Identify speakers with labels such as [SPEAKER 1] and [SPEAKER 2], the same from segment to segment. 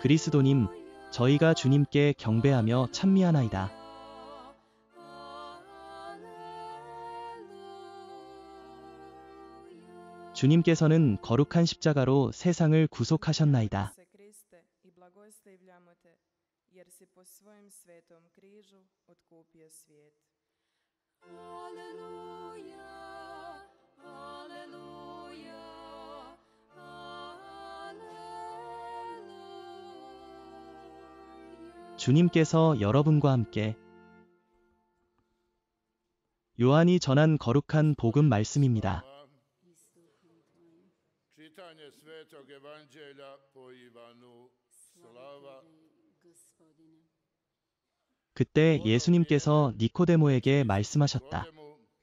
[SPEAKER 1] 그리스도님, 저희가 주님께 경배하며 찬미하나이다. 주님께서는 거룩한 십자가로 세상을 구속하셨나이다. 주님께서 여러분과 함께 요한이 전한 거룩한 복음 말씀입니다. 그때 예수님께서 니코데모에게 말씀하셨다.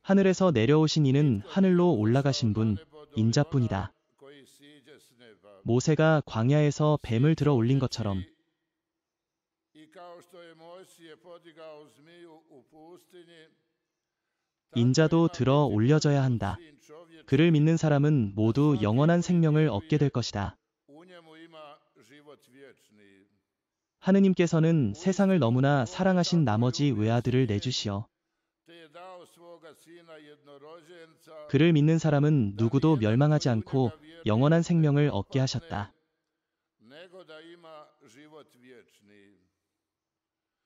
[SPEAKER 1] 하늘에서 내려오신 이는 하늘로 올라가신 분, 인자뿐이다. 모세가 광야에서 뱀을 들어 올린 것처럼 인자도 들어 올려져야 한다. 그를 믿는 사람은 모두 영원한 생명을 얻게 될 것이다. 하느님께서는 세상을 너무나 사랑하신 나머지 외아들을 내주시어 그를 믿는 사람은 누구도 멸망하지 않고 영원한 생명을 얻게 하셨다.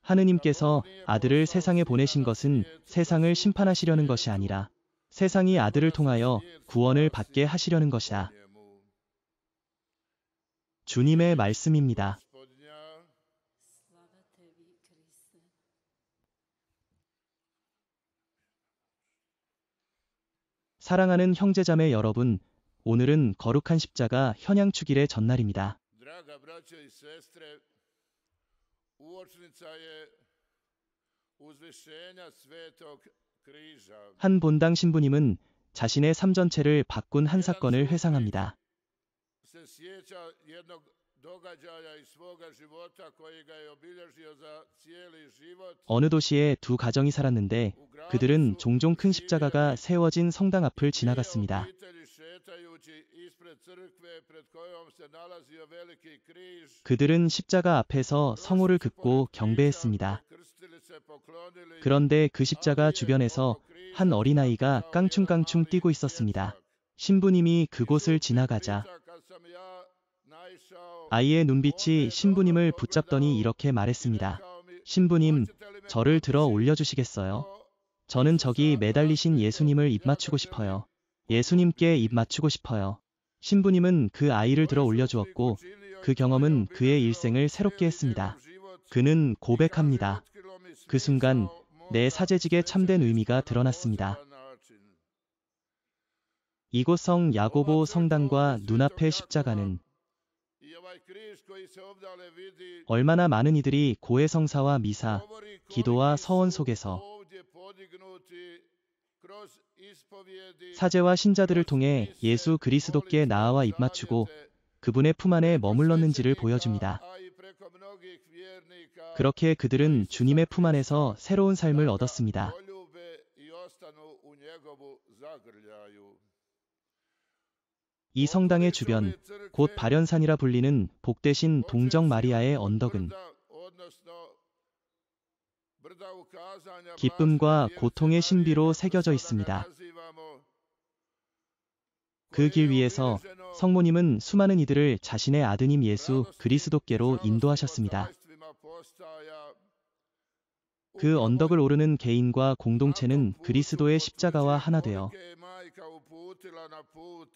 [SPEAKER 1] 하느님께서 아들을 세상에 보내신 것은 세상을 심판하시려는 것이 아니라 세상이 아들을 통하여 구원을 받게 하시려는 것이다. 주님의 말씀입니다. 사랑하는 형제자매 여러분, 오늘은 거룩한 십자가 현양축일의 전날입니다. 한 본당 신부님은 자신의 삶 전체를 바꾼 한 사건을 회상합니다. 어느 도시에 두 가정이 살았는데 그들은 종종 큰 십자가가 세워진 성당 앞을 지나갔습니다. 그들은 십자가 앞에서 성호를 긋고 경배했습니다. 그런데 그 십자가 주변에서 한 어린아이가 깡충깡충 뛰고 있었습니다. 신부님이 그곳을 지나가자 아이의 눈빛이 신부님을 붙잡더니 이렇게 말했습니다. 신부님, 저를 들어 올려주시겠어요? 저는 저기 매달리신 예수님을 입맞추고 싶어요. 예수님께 입맞추고 싶어요. 신부님은 그 아이를 들어 올려주었고 그 경험은 그의 일생을 새롭게 했습니다. 그는 고백합니다. 그 순간 내 사제직에 참된 의미가 드러났습니다. 이곳 성 야고보 성당과 눈앞의 십자가는 얼마나 많은 이들이 고해성사와 미사, 기도와 서원 속에서 사제와 신자들을 통해 예수 그리스도께 나아와 입맞추고 그분의 품 안에 머물렀는지를 보여줍니다. 그렇게 그들은 주님의 품 안에서 새로운 삶을 얻었습니다. 이 성당의 주변, 곧 발연산이라 불리는 복되신 동정 마리아의 언덕은 기쁨과 고통의 신비로 새겨져 있습니다. 그 길 위에서 성모님은 수많은 이들을 자신의 아드님 예수 그리스도께로 인도하셨습니다. 그 언덕을 오르는 개인과 공동체는 그리스도의 십자가와 하나 되어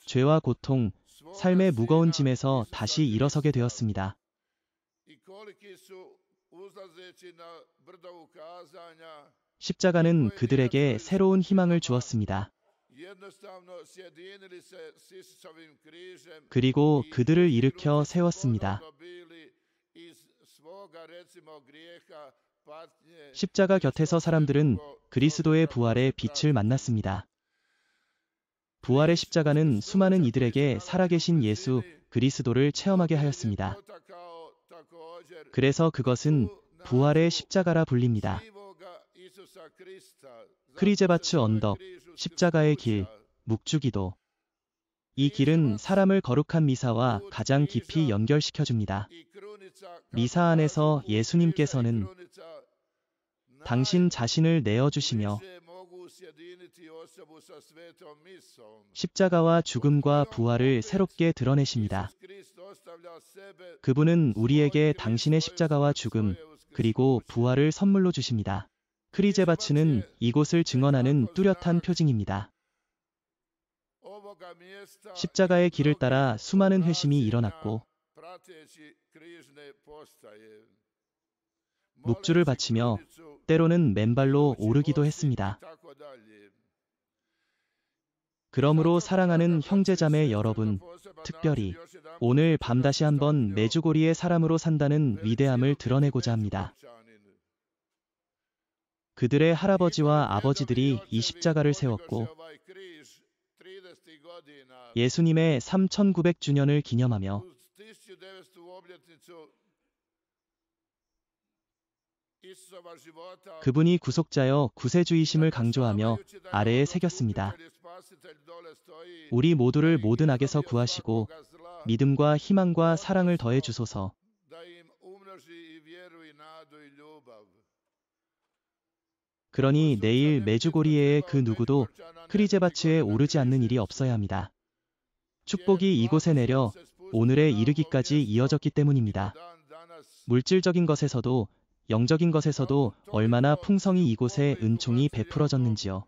[SPEAKER 1] 죄와 고통, 삶의 무거운 짐에서 다시 일어서게 되었습니다. 십자가는 그들에게 새로운 희망을 주었습니다. 그리고 그들을 일으켜 세웠습니다. 십자가 곁에서 사람들은 그리스도의 부활의 빛을 만났습니다. 부활의 십자가는 수많은 이들에게 살아계신 예수 그리스도를 체험하게 하였습니다. 그래서 그것은 부활의 십자가라 불립니다. 크리제바츠 언덕, 십자가의 길, 묵주기도. 이 길은 사람을 거룩한 미사와 가장 깊이 연결시켜줍니다. 미사 안에서 예수님께서는 당신 자신을 내어주시며 십자가와 죽음과 부활을 새롭게 드러내십니다. 그분은 우리에게 당신의 십자가와 죽음, 그리고 부활을 선물로 주십니다. 크리제바츠는 이곳을 증언하는 뚜렷한 표징입니다. 십자가의 길을 따라 수많은 회심이 일어났고 묵주를 바치며 때로는 맨발로 오르기도 했습니다. 그러므로 사랑하는 형제자매 여러분, 특별히 오늘 밤 다시 한번 메주고리의 사람으로 산다는 위대함을 드러내고자 합니다. 그들의 할아버지와 아버지들이 이 십자가를 세웠고 예수님의 3900주년을 기념하며 그분이 구속자여 구세주이심을 강조하며 아래에 새겼습니다. 우리 모두를 모든 악에서 구하시고 믿음과 희망과 사랑을 더해 주소서. 그러니 내일 메주고리에의 그 누구도 크리제바츠에 오르지 않는 일이 없어야 합니다. 축복이 이곳에 내려 오늘에 이르기까지 이어졌기 때문입니다. 물질적인 것에서도 영적인 것에서도 얼마나 풍성히 이곳에 은총이 베풀어졌는지요.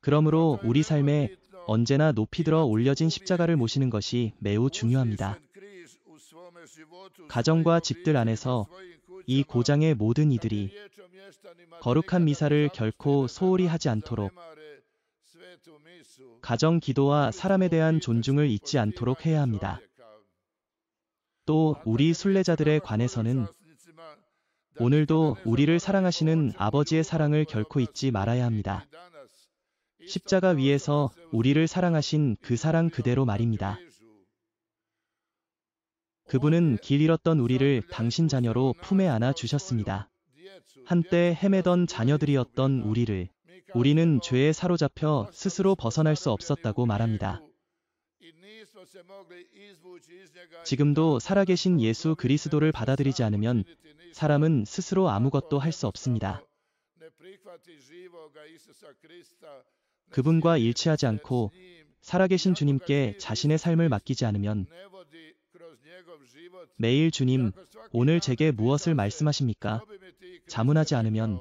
[SPEAKER 1] 그러므로 우리 삶에 언제나 높이 들어 올려진 십자가를 모시는 것이 매우 중요합니다. 가정과 집들 안에서 이 고장의 모든 이들이 거룩한 미사를 결코 소홀히 하지 않도록 가정 기도와 사람에 대한 존중을 잊지 않도록 해야 합니다. 또 우리 순례자들에 관해서는 오늘도 우리를 사랑하시는 아버지의 사랑을 결코 잊지 말아야 합니다. 십자가 위에서 우리를 사랑하신 그 사랑 그대로 말입니다. 그분은 길 잃었던 우리를 당신 자녀로 품에 안아 주셨습니다. 한때 헤매던 자녀들이었던 우리는 죄에 사로잡혀 스스로 벗어날 수 없었다고 말합니다. 지금도 살아계신 예수 그리스도를 받아들이지 않으면 사람은 스스로 아무것도 할 수 없습니다. 그분과 일치하지 않고 살아계신 주님께 자신의 삶을 맡기지 않으면 매일 주님, 오늘 제게 무엇을 말씀하십니까? 자문하지 않으면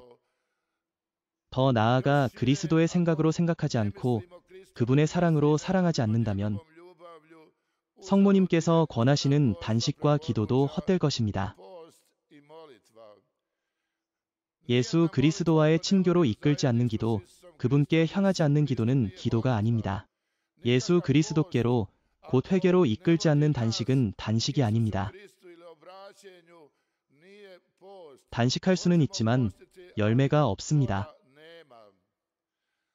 [SPEAKER 1] 더 나아가 그리스도의 생각으로 생각하지 않고 그분의 사랑으로 사랑하지 않는다면 성모님께서 권하시는 단식과 기도도 헛될 것입니다. 예수 그리스도와의 친교로 이끌지 않는 기도, 그분께 향하지 않는 기도는 기도가 아닙니다. 예수 그리스도께로 곧 회개로 이끌지 않는 단식은 단식이 아닙니다. 단식할 수는 있지만 열매가 없습니다.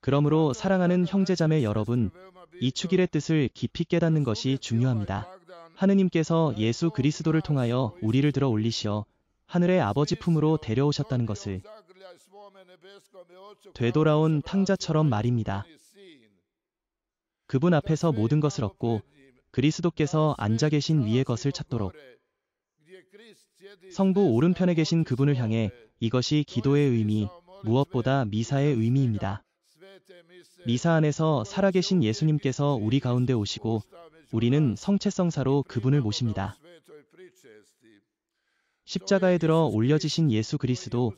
[SPEAKER 1] 그러므로 사랑하는 형제자매 여러분, 이 축일의 뜻을 깊이 깨닫는 것이 중요합니다. 하느님께서 예수 그리스도를 통하여 우리를 들어 올리시어 하늘의 아버지 품으로 데려오셨다는 것을 되돌아온 탕자처럼 말입니다. 그분 앞에서 모든 것을 얻고 그리스도께서 앉아 계신 위의 것을 찾도록 성부 오른편에 계신 그분을 향해 이것이 기도의 의미, 무엇보다 미사의 의미입니다. 미사 안에서 살아계신 예수님께서 우리 가운데 오시고 우리는 성체성사로 그분을 모십니다. 십자가에 들어 올려지신 예수 그리스도,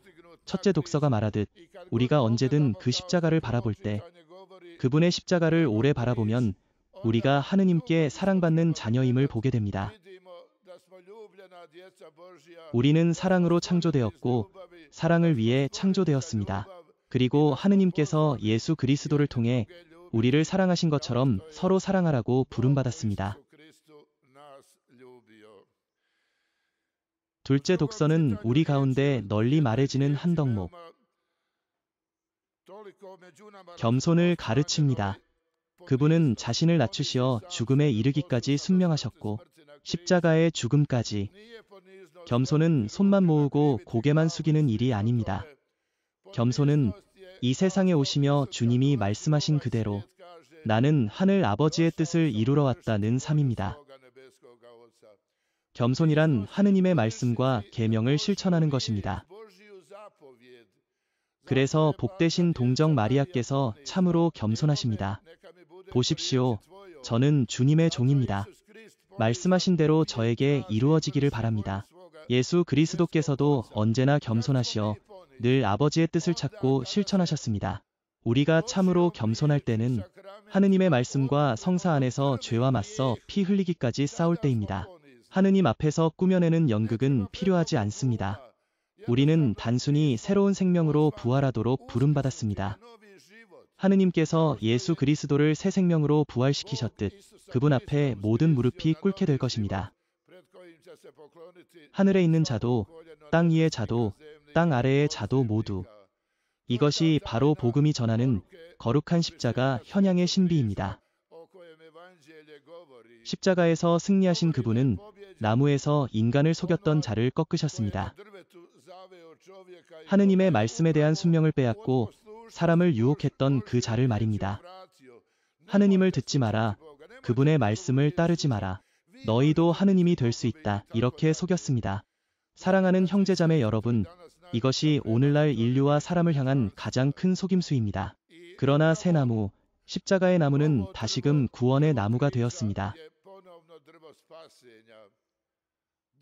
[SPEAKER 1] 첫째 독서가 말하듯 우리가 언제든 그 십자가를 바라볼 때 그분의 십자가를 오래 바라보면 우리가 하느님께 사랑받는 자녀임을 보게 됩니다. 우리는 사랑으로 창조되었고 사랑을 위해 창조되었습니다. 그리고 하느님께서 예수 그리스도를 통해 우리를 사랑하신 것처럼 서로 사랑하라고 부름받았습니다. 둘째 독서는 우리 가운데 널리 말해지는 한 덕목, 겸손을 가르칩니다. 그분은 자신을 낮추시어 죽음에 이르기까지 순명하셨고 십자가의 죽음까지. 겸손은 손만 모으고 고개만 숙이는 일이 아닙니다. 겸손은 이 세상에 오시며 주님이 말씀하신 그대로 나는 하늘 아버지의 뜻을 이루러 왔다는 삶입니다. 겸손이란 하느님의 말씀과 계명을 실천하는 것입니다. 그래서 복되신 동정 마리아께서 참으로 겸손하십니다. 보십시오. 저는 주님의 종입니다. 말씀하신 대로 저에게 이루어지기를 바랍니다. 예수 그리스도께서도 언제나 겸손하시어 늘 아버지의 뜻을 찾고 실천하셨습니다. 우리가 참으로 겸손할 때는 하느님의 말씀과 성사 안에서 죄와 맞서 피 흘리기까지 싸울 때입니다. 하느님 앞에서 꾸며내는 연극은 필요하지 않습니다. 우리는 단순히 새로운 생명으로 부활하도록 부름받았습니다. 하느님께서 예수 그리스도를 새 생명으로 부활시키셨듯 그분 앞에 모든 무릎이 꿇게 될 것입니다. 하늘에 있는 자도, 땅 위의 자도, 땅 아래의 자도 모두. 이것이 바로 복음이 전하는 거룩한 십자가 현양의 신비입니다. 십자가에서 승리하신 그분은 나무에서 인간을 속였던 자를 꺾으셨습니다. 하느님의 말씀에 대한 순명을 빼앗고 사람을 유혹했던 그 자를 말입니다. 하느님을 듣지 마라. 그분의 말씀을 따르지 마라. 너희도 하느님이 될 수 있다. 이렇게 속였습니다. 사랑하는 형제자매 여러분, 이것이 오늘날 인류와 사람을 향한 가장 큰 속임수입니다. 그러나 새 나무, 십자가의 나무는 다시금 구원의 나무가 되었습니다.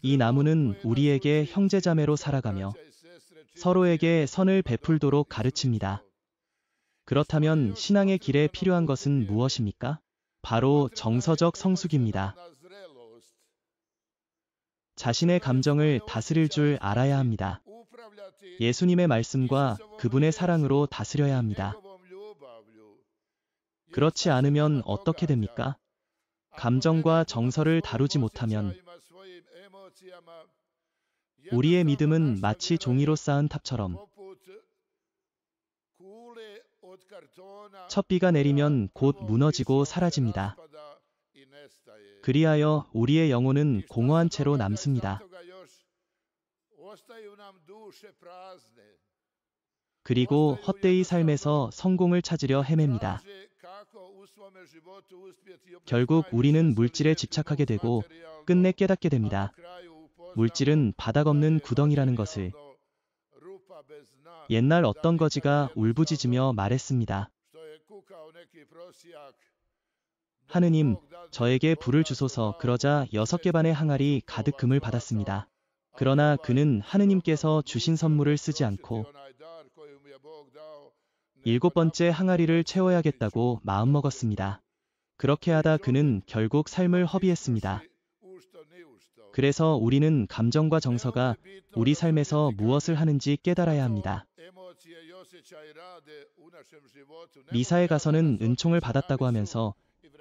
[SPEAKER 1] 이 나무는 우리에게 형제자매로 살아가며 서로에게 선을 베풀도록 가르칩니다. 그렇다면 신앙의 길에 필요한 것은 무엇입니까? 바로 정서적 성숙입니다. 자신의 감정을 다스릴 줄 알아야 합니다. 예수님의 말씀과 그분의 사랑으로 다스려야 합니다. 그렇지 않으면 어떻게 됩니까? 감정과 정서를 다루지 못하면 우리의 믿음은 마치 종이로 쌓은 탑처럼 첫 비가 내리면 곧 무너지고 사라집니다. 그리하여 우리의 영혼은 공허한 채로 남습니다. 그리고 헛되이 삶에서 성공을 찾으려 헤맵니다. 결국 우리는 물질에 집착하게 되고 끝내 깨닫게 됩니다. 물질은 바닥 없는 구덩이라는 것을. 옛날 어떤 거지가 울부짖으며 말했습니다. 하느님, 저에게 불을 주소서. 그러자 6개 반의 항아리 가득 금을 받았습니다. 그러나 그는 하느님께서 주신 선물을 쓰지 않고 7번째 항아리를 채워야겠다고 마음먹었습니다. 그렇게 하다 그는 결국 삶을 허비했습니다. 그래서 우리는 감정과 정서가 우리 삶에서 무엇을 하는지 깨달아야 합니다. 미사에 가서는 은총을 받았다고 하면서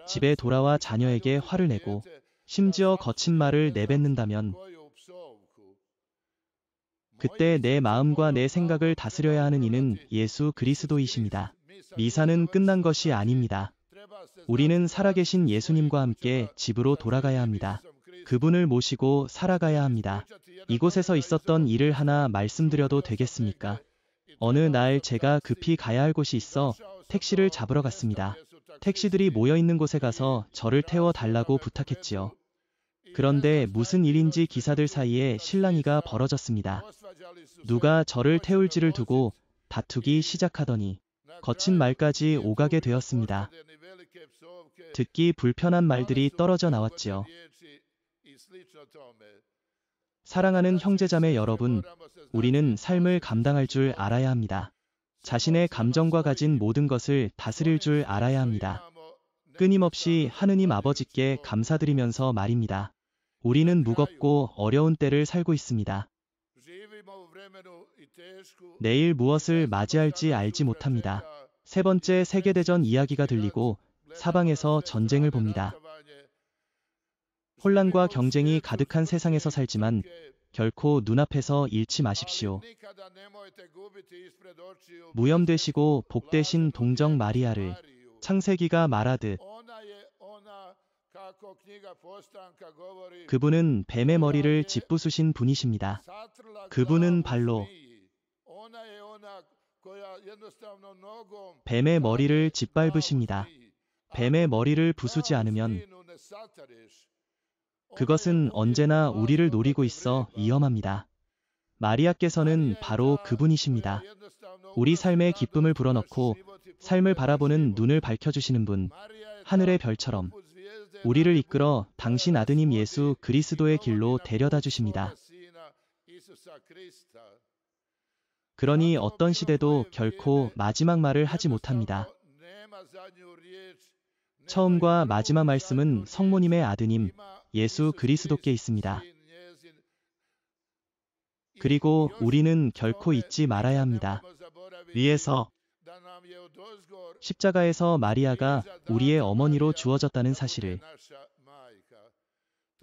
[SPEAKER 1] 집에 돌아와 자녀에게 화를 내고 심지어 거친 말을 내뱉는다면 그때 내 마음과 내 생각을 다스려야 하는 이는 예수 그리스도이십니다. 미사는 끝난 것이 아닙니다. 우리는 살아계신 예수님과 함께 집으로 돌아가야 합니다. 그분을 모시고 살아가야 합니다. 이곳에서 있었던 일을 하나 말씀드려도 되겠습니까? 어느 날 제가 급히 가야 할 곳이 있어 택시를 잡으러 갔습니다. 택시들이 모여있는 곳에 가서 저를 태워달라고 부탁했지요. 그런데 무슨 일인지 기사들 사이에 실랑이가 벌어졌습니다. 누가 저를 태울지를 두고 다투기 시작하더니 거친 말까지 오가게 되었습니다. 듣기 불편한 말들이 떨어져 나왔지요. 사랑하는 형제자매 여러분, 우리는 삶을 감당할 줄 알아야 합니다. 자신의 감정과 가진 모든 것을 다스릴 줄 알아야 합니다. 끊임없이 하느님 아버지께 감사드리면서 말입니다. 우리는 무겁고 어려운 때를 살고 있습니다. 내일 무엇을 맞이할지 알지 못합니다. 3번째 세계대전 이야기가 들리고 사방에서 전쟁을 봅니다. 혼란과 경쟁이 가득한 세상에서 살지만 결코 눈앞에서 잃지 마십시오. 무염되시고 복되신 동정 마리아를 창세기가 말하듯 그분은 뱀의 머리를 짓부수신 분이십니다. 그분은 발로 뱀의 머리를 짓밟으십니다. 뱀의 머리를 부수지 않으면 그것은 언제나 우리를 노리고 있어 위험합니다. 마리아께서는 바로 그분이십니다. 우리 삶의 기쁨을 불어넣고 삶을 바라보는 눈을 밝혀주시는 분, 하늘의 별처럼 우리를 이끌어 당신 아드님 예수 그리스도의 길로 데려다 주십니다. 그러니 어떤 시대도 결코 마지막 말을 하지 못합니다. 처음과 마지막 말씀은 성모님의 아드님 예수 그리스도께 있습니다. 그리고 우리는 결코 잊지 말아야 합니다. 위에서 십자가에서 마리아가 우리의 어머니로 주어졌다는 사실을.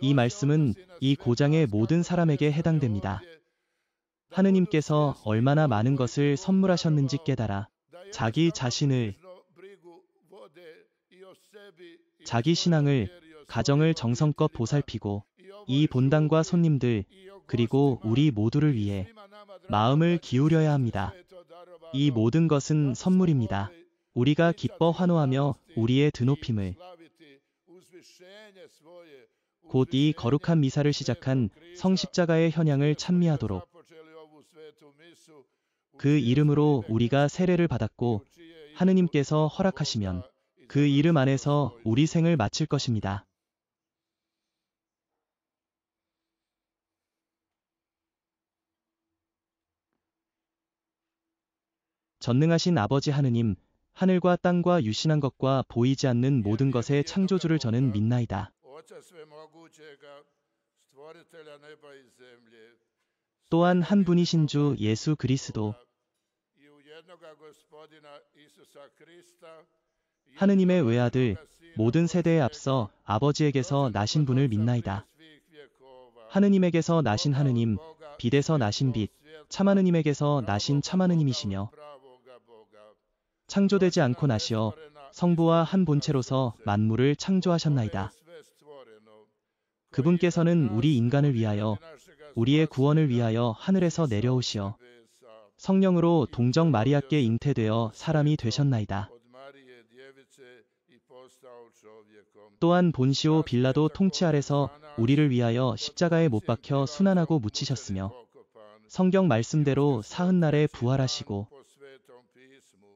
[SPEAKER 1] 이 말씀은 이 고장의 모든 사람에게 해당됩니다. 하느님께서 얼마나 많은 것을 선물하셨는지 깨달아 자기 자신을, 자기 신앙을, 가정을 정성껏 보살피고 이 본당과 손님들, 그리고 우리 모두를 위해 마음을 기울여야 합니다. 이 모든 것은 선물입니다. 우리가 기뻐 환호하며 우리의 드높임을, 곧 이 거룩한 미사를 시작한 성십자가의 현향을 찬미하도록 그 이름으로 우리가 세례를 받았고 하느님께서 허락하시면 그 이름 안에서 우리 생을 마칠 것입니다. 전능하신 아버지 하느님, 하늘과 땅과 유신한 것과 보이지 않는 모든 것의 창조주를 저는 믿나이다. 또한 한 분이신 주 예수 그리스도, 하느님의 외아들, 모든 세대에 앞서 아버지에게서 나신 분을 믿나이다. 하느님에게서 나신 하느님, 빛에서 나신 빛, 참하느님에게서 나신 참하느님이시며 창조되지 않고 나시어 성부와 한 본체로서 만물을 창조하셨나이다. 그분께서는 우리 인간을 위하여, 우리의 구원을 위하여 하늘에서 내려오시어 성령으로 동정 마리아께 잉태되어 사람이 되셨나이다. 또한 본시오 빌라도 통치 아래서 우리를 위하여 십자가에 못 박혀 순환하고 묻히셨으며 성경 말씀대로 사흔날에 부활하시고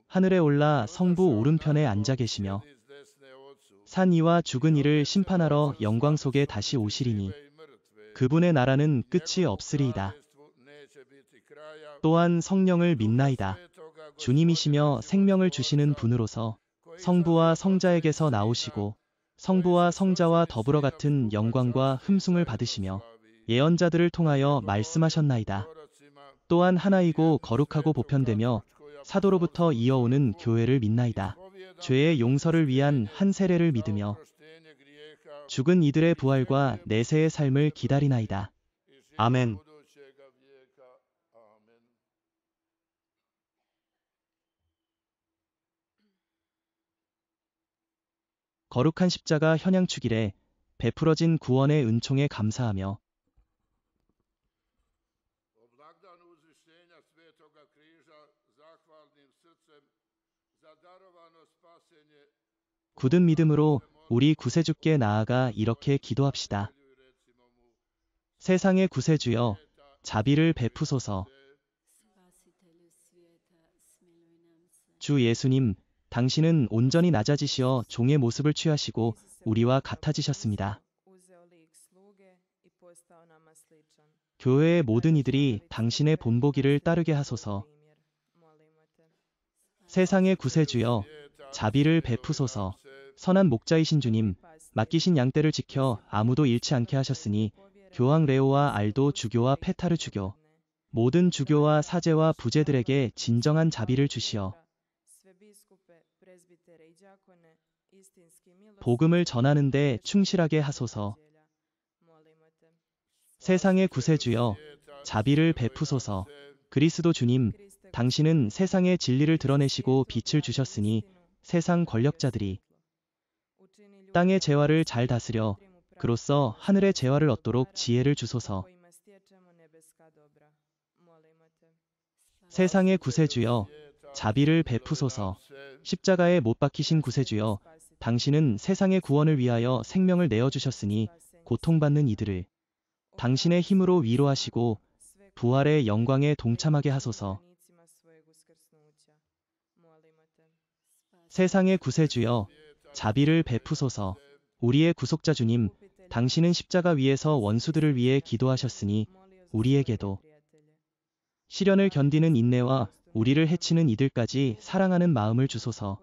[SPEAKER 1] 하늘에 올라 성부 오른편에 앉아 계시며 산 이와 죽은 이를 심판하러 영광 속에 다시 오시리니 그분의 나라는 끝이 없으리이다. 또한 성령을 믿나이다. 주님이시며 생명을 주시는 분으로서 성부와 성자에게서 나오시고 성부와 성자와 더불어 같은 영광과 흠숭을 받으시며 예언자들을 통하여 말씀하셨나이다. 또한 하나이고 거룩하고 보편되며 사도로부터 이어오는 교회를 믿나이다. 죄의 용서를 위한 한 세례를 믿으며 죽은 이들의 부활과 내세의 삶을 기다리나이다. 아멘. 거룩한 십자가 현향 축일에 베풀어진 구원의 은총에 감사하며 굳은 믿음으로 우리 구세주께 나아가 이렇게 기도합시다. 세상의 구세주여, 자비를 베푸소서. 주 예수님, 당신은 온전히 낮아지시어 종의 모습을 취하시고 우리와 같아지셨습니다. 교회의 모든 이들이 당신의 본보기를 따르게 하소서. 세상의 구세주여, 자비를 베푸소서. 선한 목자이신 주님, 맡기신 양떼를 지켜 아무도 잃지 않게 하셨으니 교황 레오와 알도 주교와 페타르 주교, 모든 주교와 사제와 부제들에게 진정한 자비를 주시어 복음을 전하는 데 충실하게 하소서. 세상의 구세주여, 자비를 베푸소서. 그리스도 주님, 당신은 세상의 진리를 드러내시고 빛을 주셨으니 세상 권력자들이 땅의 재화를 잘 다스려 그로써 하늘의 재화를 얻도록 지혜를 주소서. 세상의 구세주여, 자비를 베푸소서. 십자가에 못 박히신 구세주여, 당신은 세상의 구원을 위하여 생명을 내어주셨으니 고통받는 이들을 당신의 힘으로 위로하시고 부활의 영광에 동참하게 하소서. 세상의 구세주여, 자비를 베푸소서. 우리의 구속자 주님, 당신은 십자가 위에서 원수들을 위해 기도하셨으니 우리에게도 시련을 견디는 인내와 우리를 해치는 이들까지 사랑하는 마음을 주소서.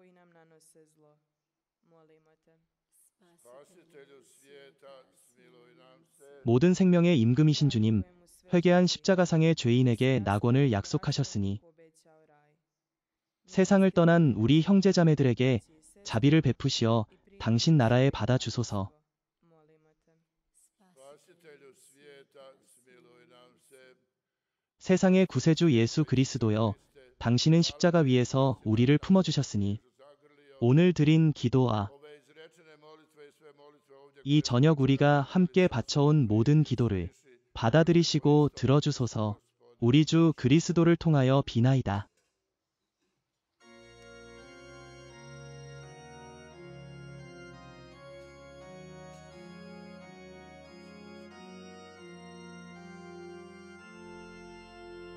[SPEAKER 1] 모든 생명의 임금이신 주님, 회개한 십자가상의 죄인에게 낙원을 약속하셨으니 세상을 떠난 우리 형제자매들에게 자비를 베푸시어 당신 나라에 받아 주소서. 세상의 구세주 예수 그리스도여, 당신은 십자가 위에서 우리를 품어주셨으니 오늘 드린 기도와 이 저녁 우리가 함께 바쳐온 모든 기도를 받아들이시고 들어주소서. 우리 주 그리스도를 통하여 비나이다.